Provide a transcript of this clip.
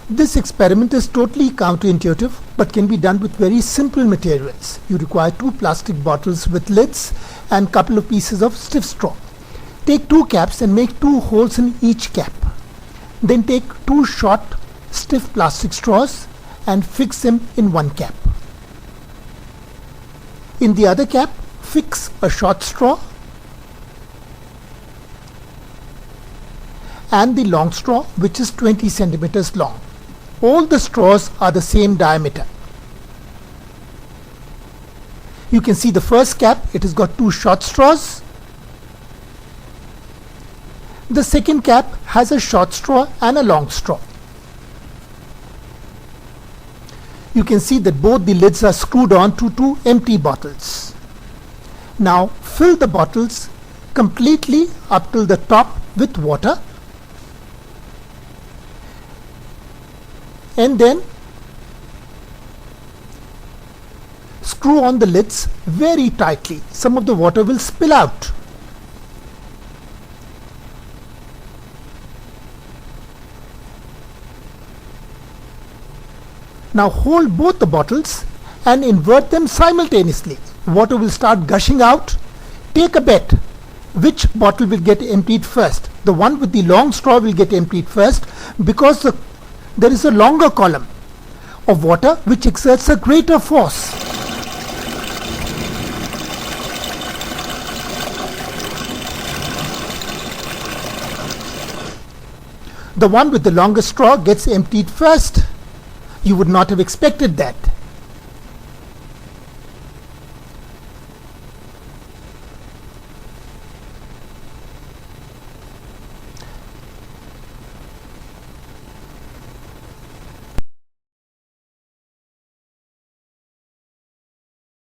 This experiment is totally counterintuitive but can be done with very simple materials. You require 2 plastic bottles with lids and couple of pieces of stiff straw. Take 2 caps and make 2 holes in each cap. Then take 2 short stiff plastic straws and fix them in one cap. In the other cap, fix a short straw and the long straw, which is 20 centimeters long. All the straws are the same diameter. You can see the first cap, it has got 2 short straws. The second cap has a short straw and a long straw. You can see that both the lids are screwed on to 2 empty bottles. Now fill the bottles completely up till the top with water, and then screw on the lids very tightly. Some of the water will spill out. Now hold both the bottles and invert them simultaneously. Water will start gushing out. Take a bet which bottle will get emptied first. The one with the long straw will get emptied first, because there is a longer column of water which exerts a greater force. The one with the longest straw gets emptied first. You would not have expected that.